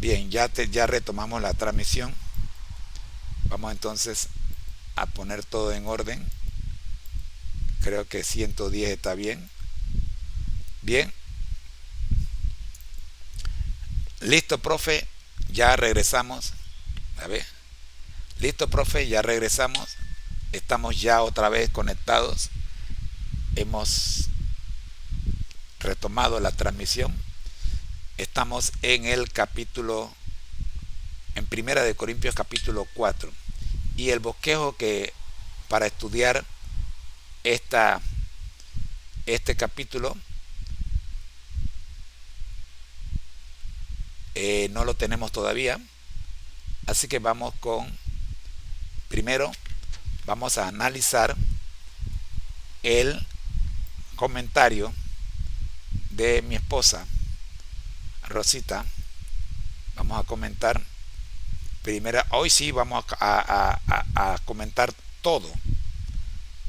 Bien, ya retomamos la transmisión. Vamos entonces a poner todo en orden. Creo que 110 está bien. Bien, listo, profe. Ya regresamos. A ver, listo, profe. Ya regresamos. Estamos ya otra vez conectados. Hemos retomado la transmisión. Estamos en el capítulo, en Primera de Corintios capítulo 4. Y el bosquejo que para estudiar esta, este capítulo no lo tenemos todavía. Así que vamos con, primero vamos a analizar el comentario de mi esposa Rosita. Vamos a comentar primero, hoy sí vamos a comentar todo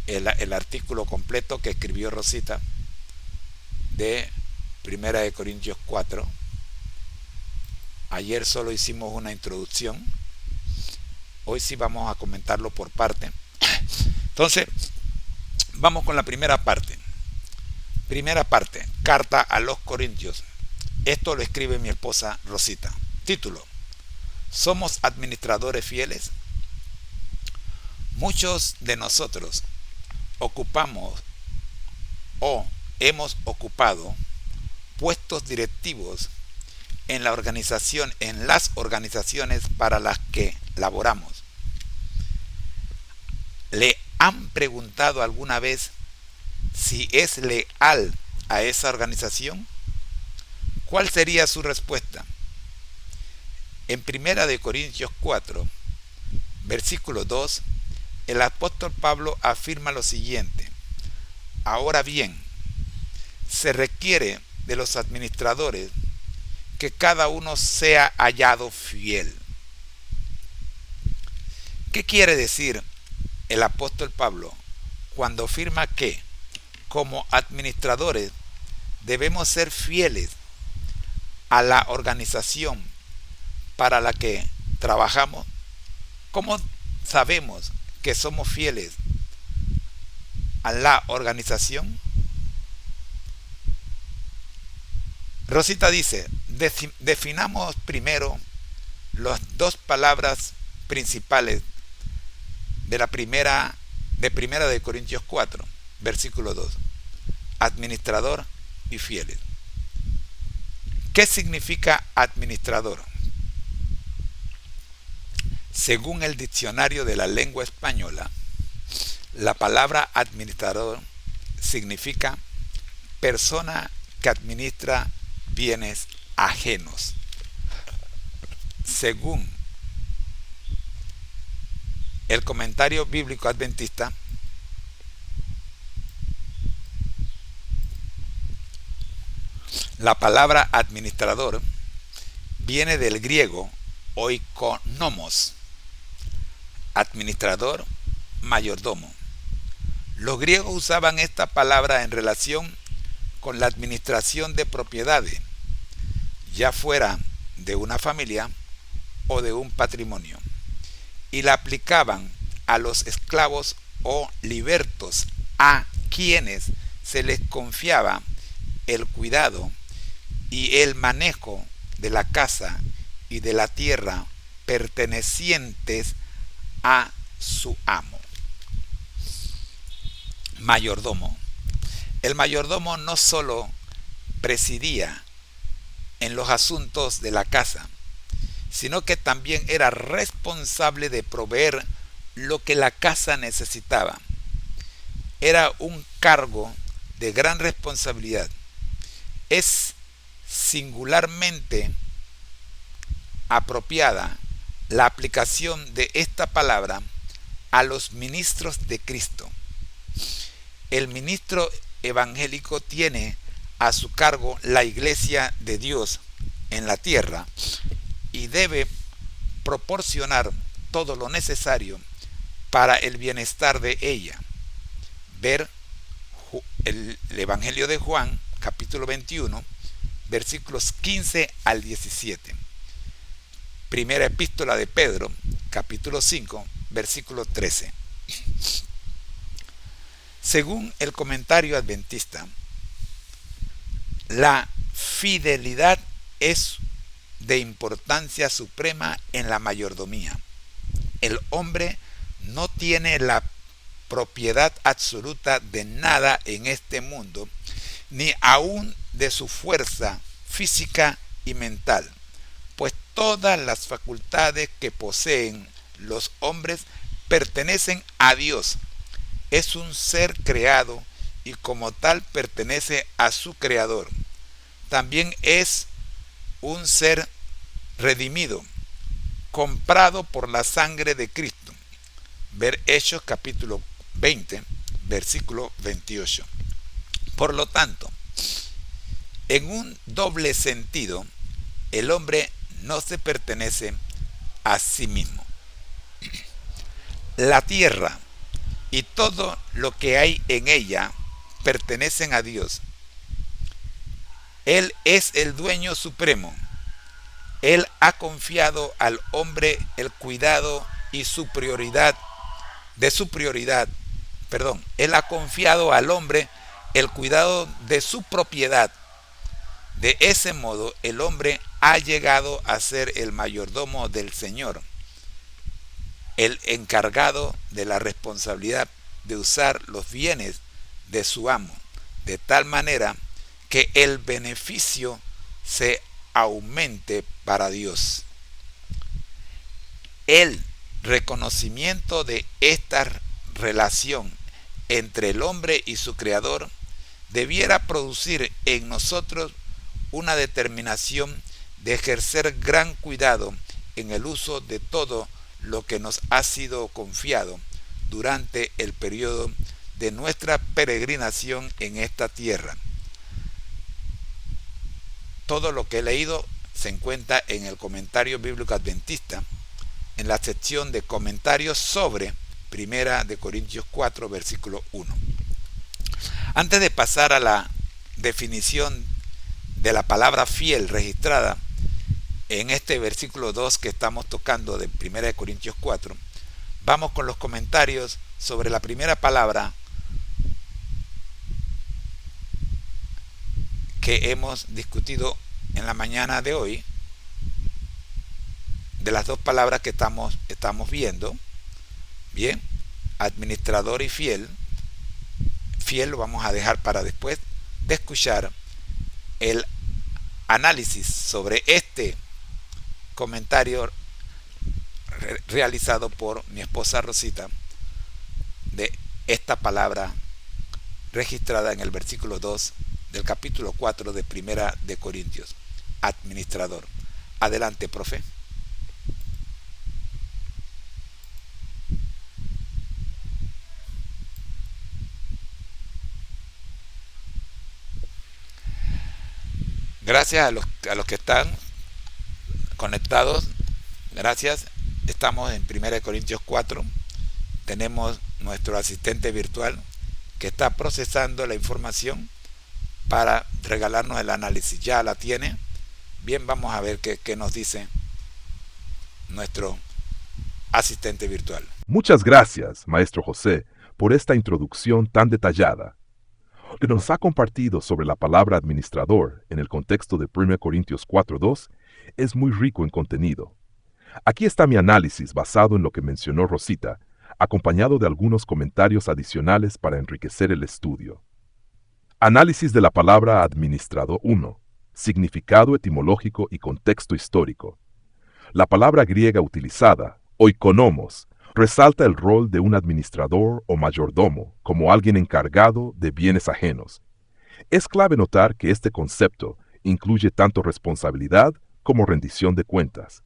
el artículo completo que escribió Rosita de Primera de Corintios 4. Ayer solo hicimos una introducción. Hoy sí vamos a comentarlo por parte. Entonces, vamos con la primera parte. Primera parte, carta a los Corintios. Esto lo escribe mi esposa Rosita. Título: ¿somos administradores fieles? Muchos de nosotros ocupamos o hemos ocupado puestos directivos en la organización, en las organizaciones para las que laboramos. ¿Le han preguntado alguna vez si es leal a esa organización? ¿Cuál sería su respuesta? En Primera de Corintios 4, versículo 2, el apóstol Pablo afirma lo siguiente: ahora bien, se requiere de los administradores que cada uno sea hallado fiel. ¿Qué quiere decir el apóstol Pablo cuando afirma que, como administradores, debemos ser fieles a la organización para la que trabajamos? ¿Cómo sabemos que somos fieles a la organización? Rosita dice, definamos primero las dos palabras principales de Primera de Corintios 4, versículo 2. Administrador y fieles. ¿Qué significa administrador? Según el diccionario de la lengua española, la palabra administrador significa persona que administra bienes ajenos. Según el comentario bíblico adventista, la palabra administrador viene del griego oikonomos, administrador, mayordomo. Los griegos usaban esta palabra en relación con la administración de propiedades, ya fuera de una familia o de un patrimonio, y la aplicaban a los esclavos o libertos a quienes se les confiaba el cuidado y el manejo de la casa y de la tierra pertenecientes a su amo. Mayordomo. El mayordomo no solo presidía en los asuntos de la casa, sino que también era responsable de proveer lo que la casa necesitaba. Era un cargo de gran responsabilidad. Es singularmente apropiada la aplicación de esta palabra a los ministros de Cristo. El ministro evangélico tiene a su cargo la iglesia de Dios en la tierra y debe proporcionar todo lo necesario para el bienestar de ella. Ver el Evangelio de Juan, capítulo 21, versículos 15 al 17. Primera epístola de Pedro, capítulo 5, versículo 13. Según el comentario adventista, la fidelidad es de importancia suprema en la mayordomía. El hombre no tiene la propiedad absoluta de nada en este mundo, ni aún de su fuerza física y mental, pues todas las facultades que poseen los hombres pertenecen a Dios. Es un ser creado y como tal pertenece a su creador. También es un ser redimido, comprado por la sangre de Cristo. Ver Hechos capítulo 20, versículo 28. Por lo tanto, en un doble sentido, el hombre no se pertenece a sí mismo. La tierra y todo lo que hay en ella pertenecen a Dios. Él es el dueño supremo. Él ha confiado al hombre el cuidado y Él ha confiado al hombre el cuidado de su propiedad. De ese modo, el hombre ha llegado a ser el mayordomo del Señor, el encargado de la responsabilidad de usar los bienes de su amo, de tal manera que el beneficio se aumente para Dios. El reconocimiento de esta relación entre el hombre y su creador debiera producir en nosotros una determinación de ejercer gran cuidado en el uso de todo lo que nos ha sido confiado durante el periodo de nuestra peregrinación en esta tierra. Todo lo que he leído se encuentra en el comentario bíblico adventista, en la sección de comentarios sobre 1 Corintios 4, versículo 1. Antes de pasar a la definición de la palabra fiel registrada en este versículo 2 que estamos tocando de 1 Corintios 4, vamos con los comentarios sobre la primera palabra que hemos discutido en la mañana de hoy, de las dos palabras que estamos viendo. Bien, administrador y fiel. Fiel lo vamos a dejar para después de escuchar el análisis sobre este comentario realizado por mi esposa Rosita de esta palabra registrada en el versículo 2 del capítulo 4 de 1 de Corintios. Administrador. Adelante, profe. Gracias a los que están conectados. Gracias. Estamos en 1 Corintios 4. Tenemos nuestro asistente virtual que está procesando la información para regalarnos el análisis. Ya la tiene. Bien, vamos a ver qué nos dice nuestro asistente virtual. Muchas gracias, Maestro José, por esta introducción tan detallada. Lo que nos ha compartido sobre la palabra administrador en el contexto de 1 Corintios 4:2 es muy rico en contenido. Aquí está mi análisis basado en lo que mencionó Rosita, acompañado de algunos comentarios adicionales para enriquecer el estudio. Análisis de la palabra administrador 1. Significado etimológico y contexto histórico. La palabra griega utilizada, oikonomos, resalta el rol de un administrador o mayordomo como alguien encargado de bienes ajenos. Es clave notar que este concepto incluye tanto responsabilidad como rendición de cuentas.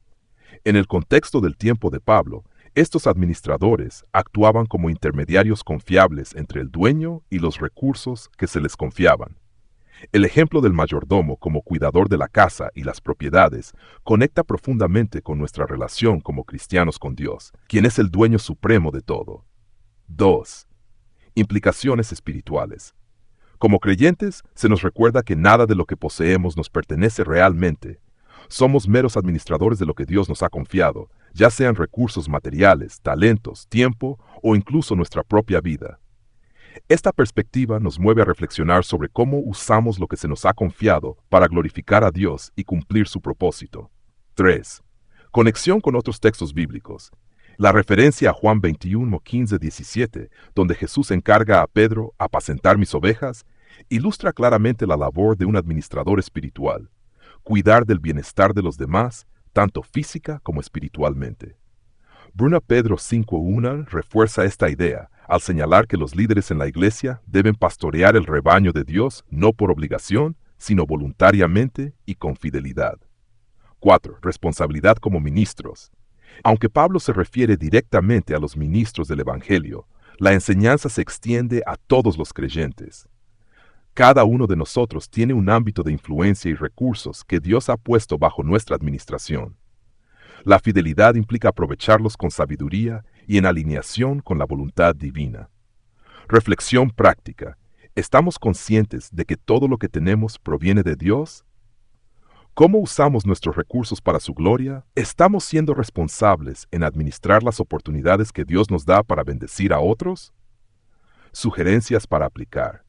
En el contexto del tiempo de Pablo, estos administradores actuaban como intermediarios confiables entre el dueño y los recursos que se les confiaban. El ejemplo del mayordomo como cuidador de la casa y las propiedades conecta profundamente con nuestra relación como cristianos con Dios, quien es el dueño supremo de todo. 2. Implicaciones espirituales. Como creyentes, se nos recuerda que nada de lo que poseemos nos pertenece realmente. Somos meros administradores de lo que Dios nos ha confiado, ya sean recursos materiales, talentos, tiempo o incluso nuestra propia vida. Esta perspectiva nos mueve a reflexionar sobre cómo usamos lo que se nos ha confiado para glorificar a Dios y cumplir su propósito. 3. Conexión con otros textos bíblicos. La referencia a Juan 21, 15, 17, donde Jesús encarga a Pedro apacentar mis ovejas, ilustra claramente la labor de un administrador espiritual, cuidar del bienestar de los demás, tanto física como espiritualmente. Bruna Pedro 5.1 refuerza esta idea al señalar que los líderes en la iglesia deben pastorear el rebaño de Dios no por obligación, sino voluntariamente y con fidelidad. 4. Responsabilidad como ministros. Aunque Pablo se refiere directamente a los ministros del Evangelio, la enseñanza se extiende a todos los creyentes. Cada uno de nosotros tiene un ámbito de influencia y recursos que Dios ha puesto bajo nuestra administración. La fidelidad implica aprovecharlos con sabiduría y en alineación con la voluntad divina. Reflexión práctica. ¿Estamos conscientes de que todo lo que tenemos proviene de Dios? ¿Cómo usamos nuestros recursos para su gloria? ¿Estamos siendo responsables en administrar las oportunidades que Dios nos da para bendecir a otros? Sugerencias para aplicar.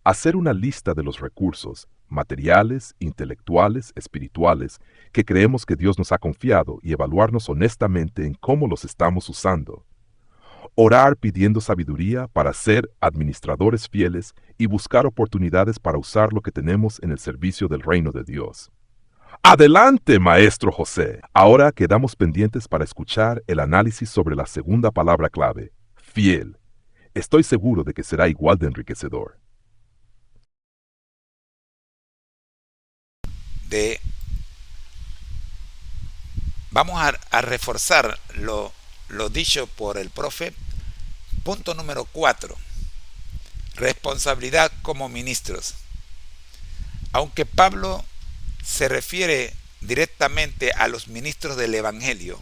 Hacer una lista de los recursos, materiales, intelectuales, espirituales, que creemos que Dios nos ha confiado y evaluarnos honestamente en cómo los estamos usando. Orar pidiendo sabiduría para ser administradores fieles y buscar oportunidades para usar lo que tenemos en el servicio del reino de Dios. ¡Adelante, Maestro José! Ahora quedamos pendientes para escuchar el análisis sobre la segunda palabra clave, fiel. Estoy seguro de que será igual de enriquecedor. Vamos a reforzar lo dicho por el profe. Punto número 4. Responsabilidad como ministros. Aunque Pablo se refiere directamente a los ministros del Evangelio,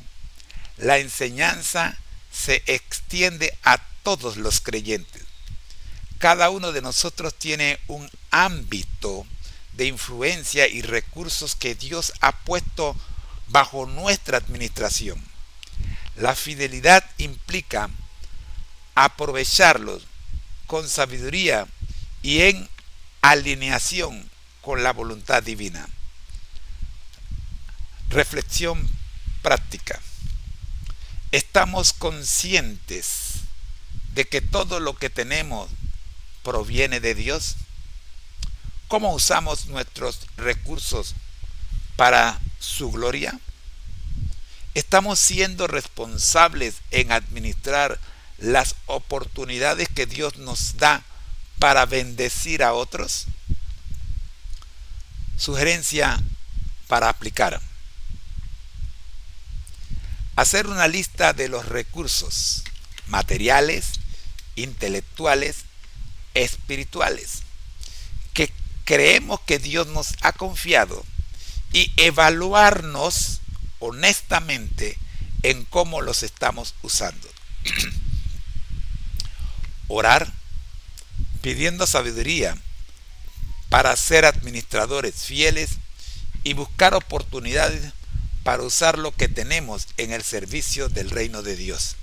la enseñanza se extiende a todos los creyentes. Cada uno de nosotros tiene un ámbito de influencia y recursos que Dios ha puesto bajo nuestra administración. La fidelidad implica aprovecharlos con sabiduría y en alineación con la voluntad divina. Reflexión práctica. ¿Estamos conscientes de que todo lo que tenemos proviene de Dios? ¿Cómo usamos nuestros recursos para su gloria? ¿Estamos siendo responsables en administrar las oportunidades que Dios nos da para bendecir a otros? Sugerencia para aplicar. Hacer una lista de los recursos materiales, intelectuales, espirituales que creemos que Dios nos ha confiado y evaluarnos honestamente en cómo los estamos usando. Orar pidiendo sabiduría para ser administradores fieles y buscar oportunidades para usar lo que tenemos en el servicio del reino de Dios.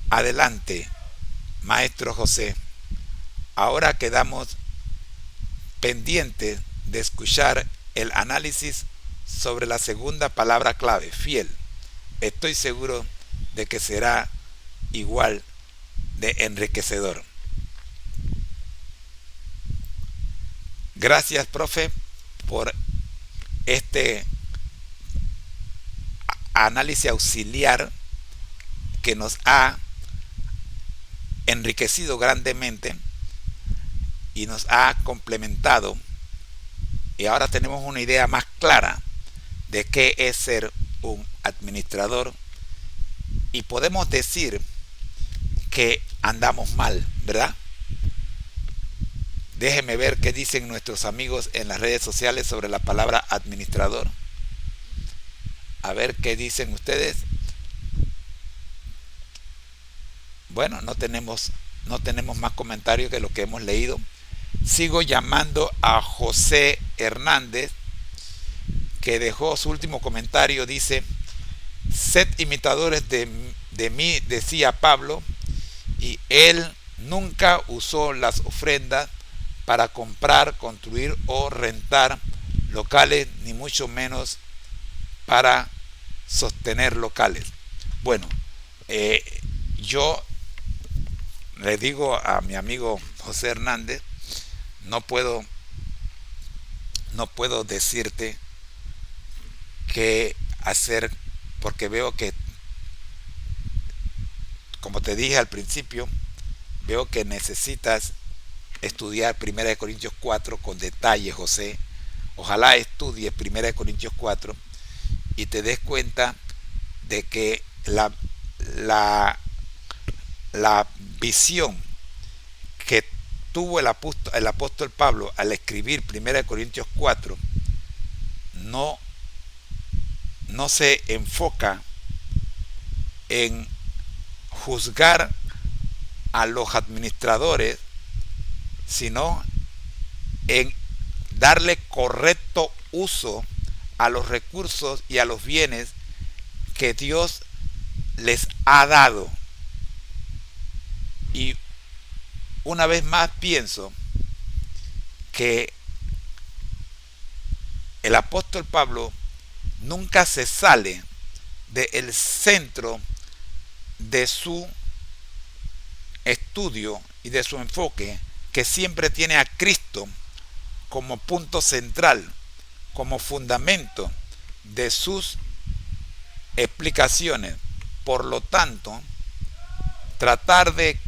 Adelante, Maestro José. Ahora quedamos pendientes de escuchar el análisis sobre la segunda palabra clave, fiel. Estoy seguro de que será igual de enriquecedor. Gracias, profe, por este análisis auxiliar que nos ha enriquecido grandemente y nos ha complementado, y ahora tenemos una idea más clara de qué es ser un administrador, y podemos decir que andamos mal, ¿verdad? Déjenme ver qué dicen nuestros amigos en las redes sociales sobre la palabra administrador. A ver qué dicen ustedes. Bueno, no tenemos más comentarios que lo que hemos leído. Sigo llamando a José Hernández, que dejó su último comentario, dice: sed imitadores de mí, decía Pablo, y él nunca usó las ofrendas para comprar, construir o rentar locales, ni mucho menos para sostener locales. Bueno, yo le digo a mi amigo José Hernández, no puedo, no puedo decirte qué hacer, porque veo que, como te dije al principio, veo que necesitas estudiar 1 Corintios 4 con detalle, José. Ojalá estudies 1 Corintios 4 y te des cuenta de que la visión que tuvo el apóstol Pablo al escribir 1 Corintios 4 no, no se enfoca en juzgar a los administradores, sino en darle correcto uso a los recursos y a los bienes que Dios les ha dado. Y una vez más pienso que el apóstol Pablo nunca se sale del centro de su estudio y de su enfoque, que siempre tiene a Cristo como punto central, como fundamento de sus explicaciones. Por lo tanto, tratar de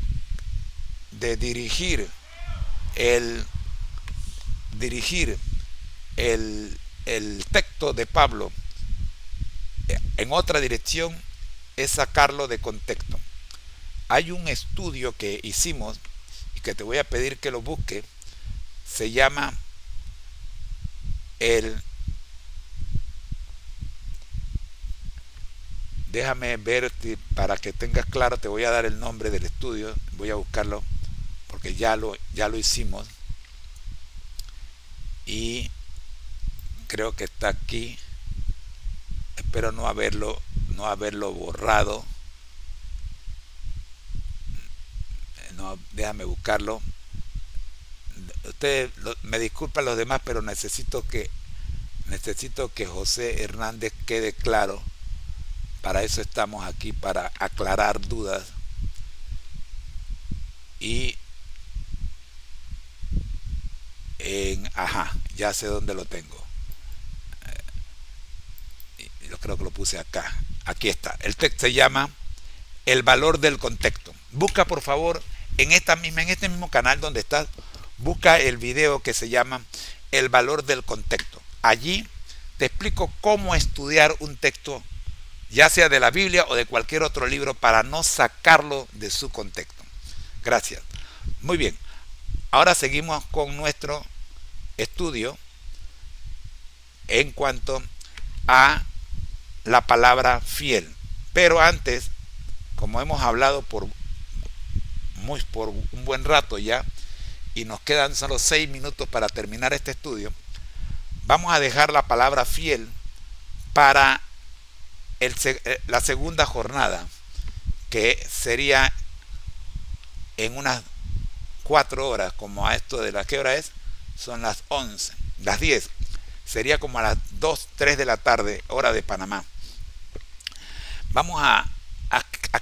dirigir el texto de Pablo en otra dirección es sacarlo de contexto. Hay un estudio que hicimos y que te voy a pedir que lo busques. Se llama déjame ver para que tengas claro, te voy a dar el nombre del estudio, voy a buscarlo porque ya lo hicimos y creo que está aquí. Espero no haberlo borrado. No, déjame buscarlo. Ustedes me disculpan los demás, pero necesito que José Hernández quede claro. Para eso estamos aquí, para aclarar dudas. Y ya sé dónde lo tengo. Yo creo que lo puse acá. Aquí está. El texto se llama El valor del contexto. Busca, por favor, en este mismo canal donde estás, busca el video que se llama El valor del contexto. Allí te explico cómo estudiar un texto, ya sea de la Biblia o de cualquier otro libro, para no sacarlo de su contexto. Gracias. Muy bien. Ahora seguimos con nuestro estudio en cuanto a la palabra fiel. Pero antes, como hemos hablado por un buen rato ya, y nos quedan solo 6 minutos para terminar este estudio, vamos a dejar la palabra fiel para la segunda jornada, que sería en unas 4 horas, como a esto de ¿qué hora es? Son las 11, las 10. Sería como a las 2, 3 de la tarde, hora de Panamá. Vamos a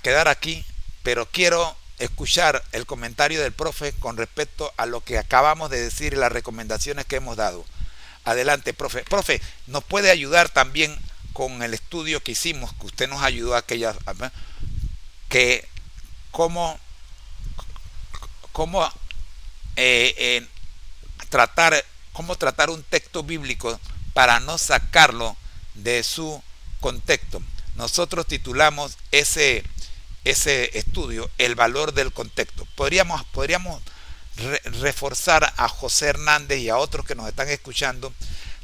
quedar aquí, pero quiero escuchar el comentario del profe con respecto a lo que acabamos de decir y las recomendaciones que hemos dado. Adelante, profe. Profe, ¿nos puede ayudar también con el estudio que hicimos, que usted nos ayudó que cómo tratar un texto bíblico para no sacarlo de su contexto? Nosotros titulamos ese estudio El valor del contexto. Podríamos reforzar a José Hernández y a otros que nos están escuchando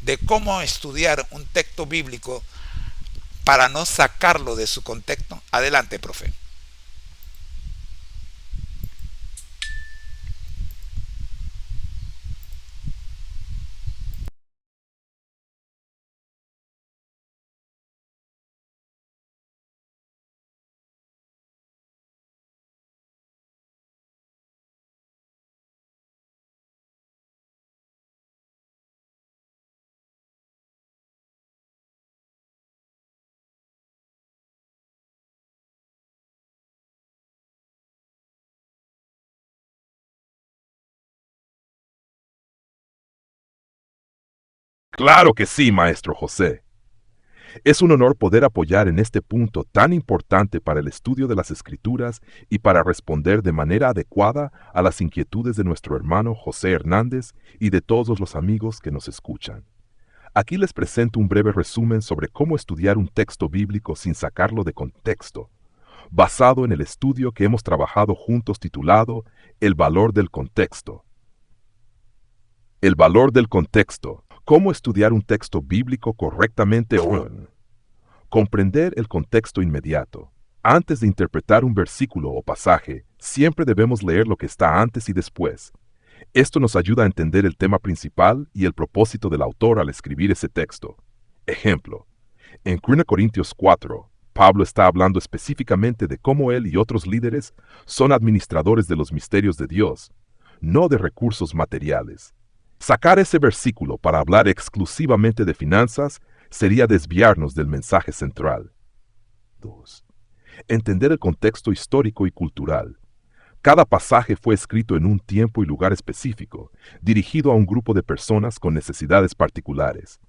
de cómo estudiar un texto bíblico para no sacarlo de su contexto. Adelante, profe. Claro que sí, Maestro José. Es un honor poder apoyar en este punto tan importante para el estudio de las Escrituras y para responder de manera adecuada a las inquietudes de nuestro hermano José Hernández y de todos los amigos que nos escuchan. Aquí les presento un breve resumen sobre cómo estudiar un texto bíblico sin sacarlo de contexto, basado en el estudio que hemos trabajado juntos titulado El valor del contexto. El valor del contexto. ¿Cómo estudiar un texto bíblico correctamente? Comprender el contexto inmediato. Antes de interpretar un versículo o pasaje, siempre debemos leer lo que está antes y después. Esto nos ayuda a entender el tema principal y el propósito del autor al escribir ese texto. Ejemplo, en 1 Corintios 4, Pablo está hablando específicamente de cómo él y otros líderes son administradores de los misterios de Dios, no de recursos materiales. Sacar ese versículo para hablar exclusivamente de finanzas sería desviarnos del mensaje central. 2. Entender el contexto histórico y cultural. Cada pasaje fue escrito en un tiempo y lugar específico, dirigido a un grupo de personas con necesidades particulares.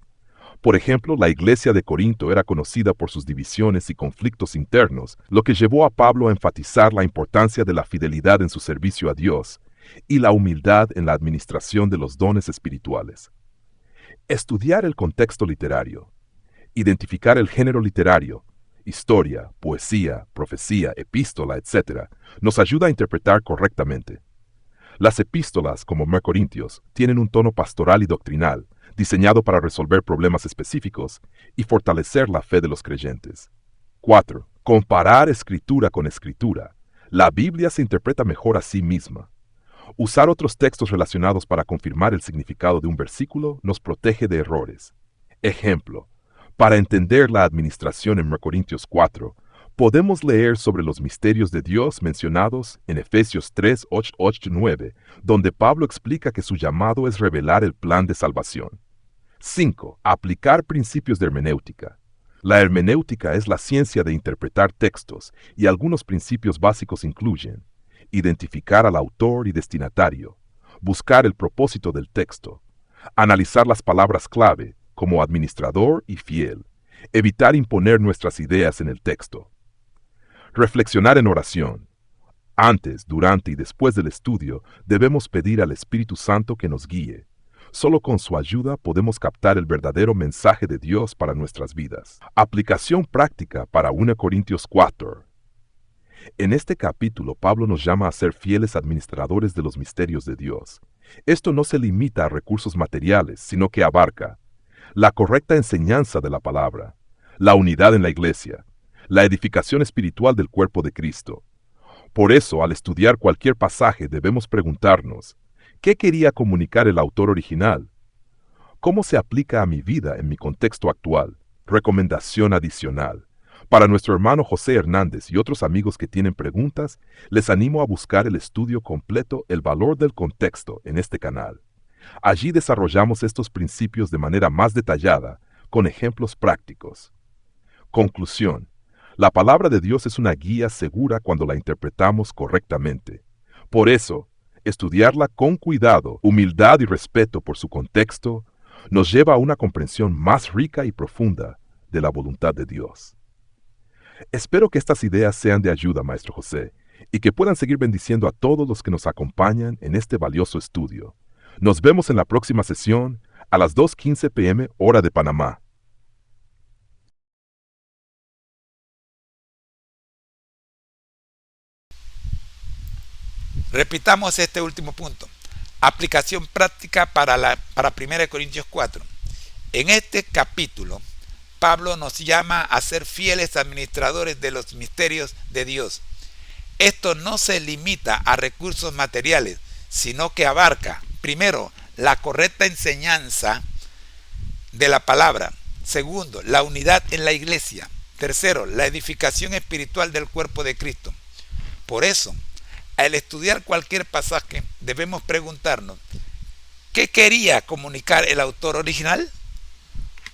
Por ejemplo, la iglesia de Corinto era conocida por sus divisiones y conflictos internos, lo que llevó a Pablo a enfatizar la importancia de la fidelidad en su servicio a Dios y la humildad en la administración de los dones espirituales. Estudiar el contexto literario. Identificar el género literario, historia, poesía, profecía, epístola, etc., nos ayuda a interpretar correctamente. Las epístolas, como 1 Corintios, tienen un tono pastoral y doctrinal, diseñado para resolver problemas específicos y fortalecer la fe de los creyentes. 4. Comparar escritura con escritura. La Biblia se interpreta mejor a sí misma. Usar otros textos relacionados para confirmar el significado de un versículo nos protege de errores. Ejemplo, para entender la administración en 1 Corintios 4, podemos leer sobre los misterios de Dios mencionados en Efesios 3, 8, 9, donde Pablo explica que su llamado es revelar el plan de salvación. 5. Aplicar principios de hermenéutica. La hermenéutica es la ciencia de interpretar textos y algunos principios básicos incluyen identificar al autor y destinatario, buscar el propósito del texto, analizar las palabras clave como administrador y fiel, evitar imponer nuestras ideas en el texto. Reflexionar en oración. Antes, durante y después del estudio, debemos pedir al Espíritu Santo que nos guíe. Solo con su ayuda podemos captar el verdadero mensaje de Dios para nuestras vidas. Aplicación práctica para 1 Corintios 4. En este capítulo, Pablo nos llama a ser fieles administradores de los misterios de Dios. Esto no se limita a recursos materiales, sino que abarca la correcta enseñanza de la palabra, la unidad en la iglesia, la edificación espiritual del cuerpo de Cristo. Por eso, al estudiar cualquier pasaje, debemos preguntarnos, ¿qué quería comunicar el autor original? ¿Cómo se aplica a mi vida en mi contexto actual? Recomendación adicional. Para nuestro hermano José Hernández y otros amigos que tienen preguntas, les animo a buscar el estudio completo El valor del contexto en este canal. Allí desarrollamos estos principios de manera más detallada, con ejemplos prácticos. Conclusión. La palabra de Dios es una guía segura cuando la interpretamos correctamente. Por eso, estudiarla con cuidado, humildad y respeto por su contexto nos lleva a una comprensión más rica y profunda de la voluntad de Dios. Espero que estas ideas sean de ayuda, Maestro José, y que puedan seguir bendiciendo a todos los que nos acompañan en este valioso estudio. Nos vemos en la próxima sesión a las 2:15 p.m. hora de Panamá. Repitamos este último punto. Aplicación práctica para 1 Corintios 4. En este capítulo, Pablo nos llama a ser fieles administradores de los misterios de Dios. Esto no se limita a recursos materiales, sino que abarca, primero, la correcta enseñanza de la palabra. Segundo, la unidad en la iglesia. Tercero, la edificación espiritual del cuerpo de Cristo. Por eso, al estudiar cualquier pasaje, debemos preguntarnos, ¿qué quería comunicar el autor original?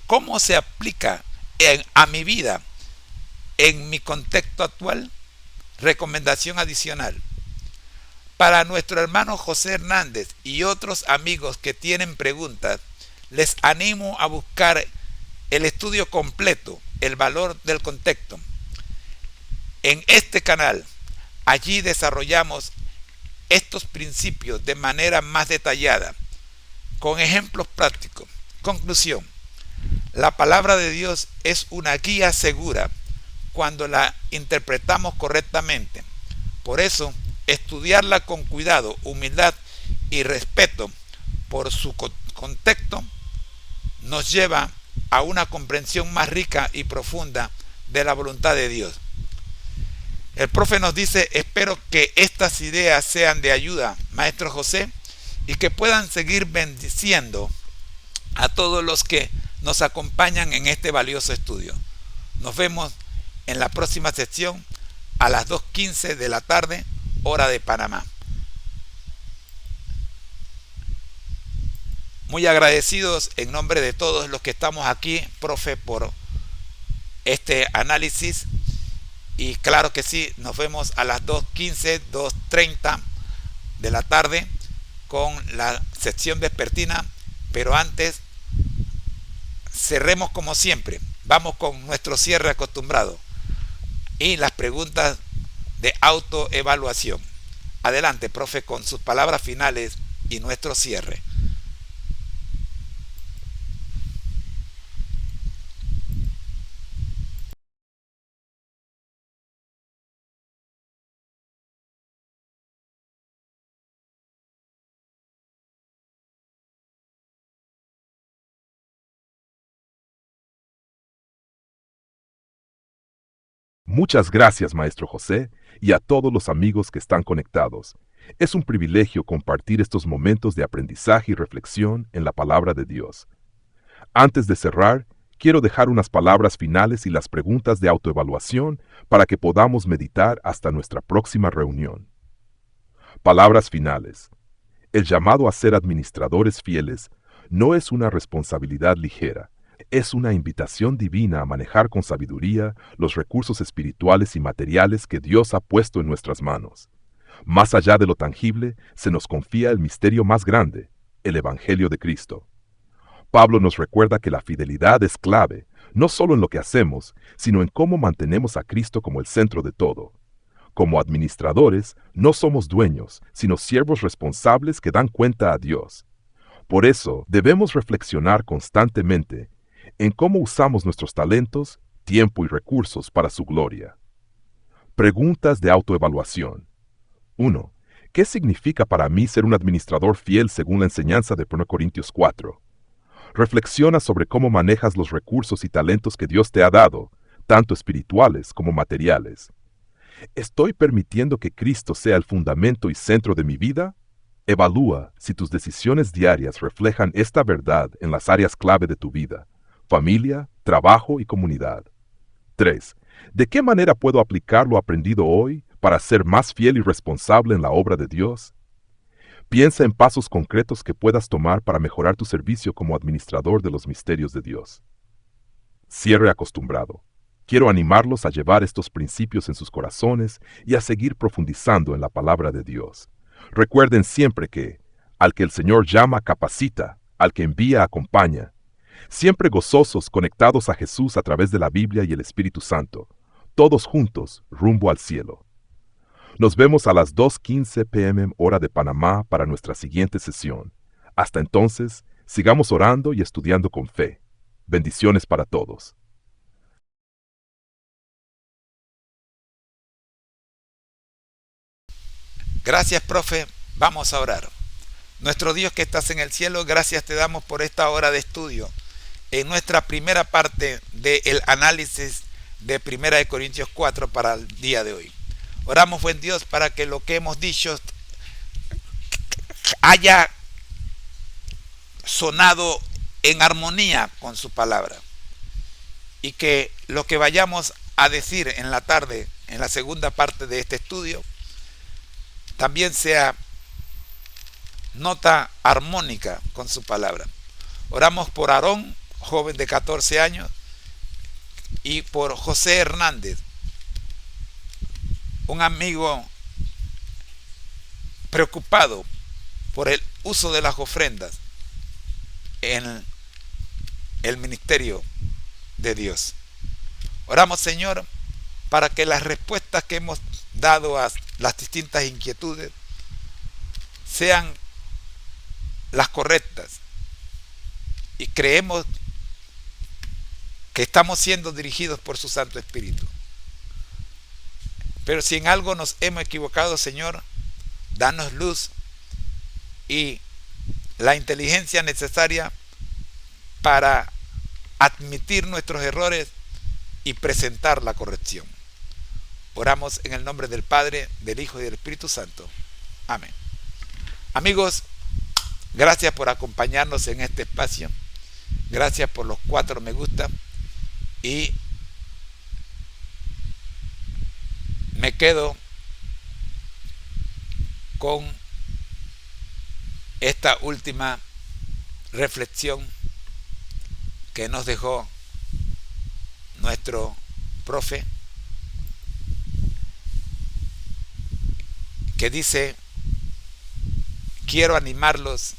¿Cómo se aplica a mi vida en mi contexto actual? Recomendación adicional. Para nuestro hermano José Hernández y otros amigos que tienen preguntas, les animo a buscar el estudio completo, el valor del contexto, en este canal. Allí desarrollamos estos principios de manera más detallada, con ejemplos prácticos. Conclusión: la palabra de Dios es una guía segura cuando la interpretamos correctamente. Por eso, estudiarla con cuidado, humildad y respeto por su contexto nos lleva a una comprensión más rica y profunda de la voluntad de Dios. El profe nos dice: espero que estas ideas sean de ayuda, maestro José, y que puedan seguir bendiciendo a todos los que nos acompañan en este valioso estudio. Nos vemos en la próxima sección a las 2:15 de la tarde, hora de Panamá. Muy agradecidos en nombre de todos los que estamos aquí, profe, por este análisis. Y claro que sí, nos vemos a las 2:15, 2:30 de la tarde con la sección vespertina. Pero antes, cerremos como siempre. Vamos con nuestro cierre acostumbrado y las preguntas de autoevaluación. Adelante, profe, con sus palabras finales y nuestro cierre. Muchas gracias, maestro José, y a todos los amigos que están conectados. Es un privilegio compartir estos momentos de aprendizaje y reflexión en la palabra de Dios. Antes de cerrar, quiero dejar unas palabras finales y las preguntas de autoevaluación para que podamos meditar hasta nuestra próxima reunión. Palabras finales. El llamado a ser administradores fieles no es una responsabilidad ligera. Es una invitación divina a manejar con sabiduría los recursos espirituales y materiales que Dios ha puesto en nuestras manos. Más allá de lo tangible, se nos confía el misterio más grande, el Evangelio de Cristo. Pablo nos recuerda que la fidelidad es clave, no solo en lo que hacemos, sino en cómo mantenemos a Cristo como el centro de todo. Como administradores, no somos dueños, sino siervos responsables que dan cuenta a Dios. Por eso, debemos reflexionar constantemente en cómo usamos nuestros talentos, tiempo y recursos para su gloria. Preguntas de autoevaluación. 1. ¿Qué significa para mí ser un administrador fiel según la enseñanza de 1 Corintios 4? Reflexiona sobre cómo manejas los recursos y talentos que Dios te ha dado, tanto espirituales como materiales. ¿Estoy permitiendo que Cristo sea el fundamento y centro de mi vida? Evalúa si tus decisiones diarias reflejan esta verdad en las áreas clave de tu vida: familia, trabajo y comunidad. 3. ¿De qué manera puedo aplicar lo aprendido hoy para ser más fiel y responsable en la obra de Dios? Piensa en pasos concretos que puedas tomar para mejorar tu servicio como administrador de los misterios de Dios. Cierre acostumbrado. Quiero animarlos a llevar estos principios en sus corazones y a seguir profundizando en la palabra de Dios. Recuerden siempre que, al que el Señor llama, capacita, al que envía, acompaña. Siempre gozosos, conectados a Jesús a través de la Biblia y el Espíritu Santo, todos juntos, rumbo al cielo. Nos vemos a las 2:15 p.m. hora de Panamá para nuestra siguiente sesión. Hasta entonces, sigamos orando y estudiando con fe. Bendiciones para todos. Gracias, profe. Vamos a orar. Nuestro Dios que estás en el cielo, gracias te damos por esta hora de estudio. En nuestra primera parte del análisis de 1 Corintios 4 para el día de hoy. Oramos, buen Dios, para que lo que hemos dicho haya sonado en armonía con su palabra. Y que lo que vayamos a decir en la tarde, en la segunda parte de este estudio, también sea nota armónica con su palabra. Oramos por Aarón, joven de 14 años, y por José Hernández, un amigo preocupado por el uso de las ofrendas en el ministerio de Dios. Oramos, Señor, para que las respuestas que hemos dado a las distintas inquietudes sean las correctas, y creemos que estamos siendo dirigidos por su Santo Espíritu. Pero si en algo nos hemos equivocado, Señor, danos luz y la inteligencia necesaria para admitir nuestros errores y presentar la corrección. Oramos en el nombre del Padre, del Hijo y del Espíritu Santo. Amén. Amigos, gracias por acompañarnos en este espacio. Gracias por los 4 me gusta. Y me quedo con esta última reflexión que nos dejó nuestro profe, que dice: quiero animarlos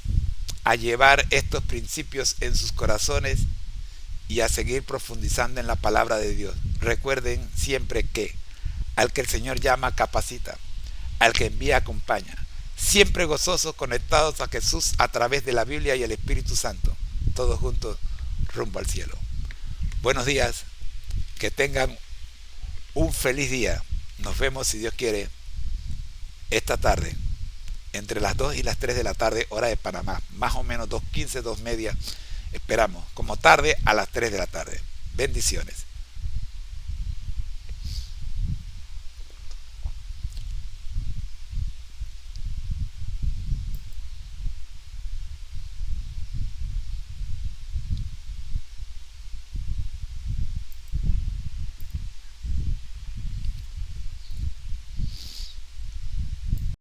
a llevar estos principios en sus corazones y a seguir profundizando en la palabra de Dios. Recuerden siempre que al que el Señor llama, capacita; al que envía, acompaña. Siempre gozosos, conectados a Jesús a través de la Biblia y el Espíritu Santo, todos juntos rumbo al cielo. Buenos días, que tengan un feliz día. Nos vemos, si Dios quiere, esta tarde, entre las 2 y las 3 de la tarde, hora de Panamá, más o menos 2:15, 2:30, esperamos, como tarde a las 3 de la tarde. Bendiciones.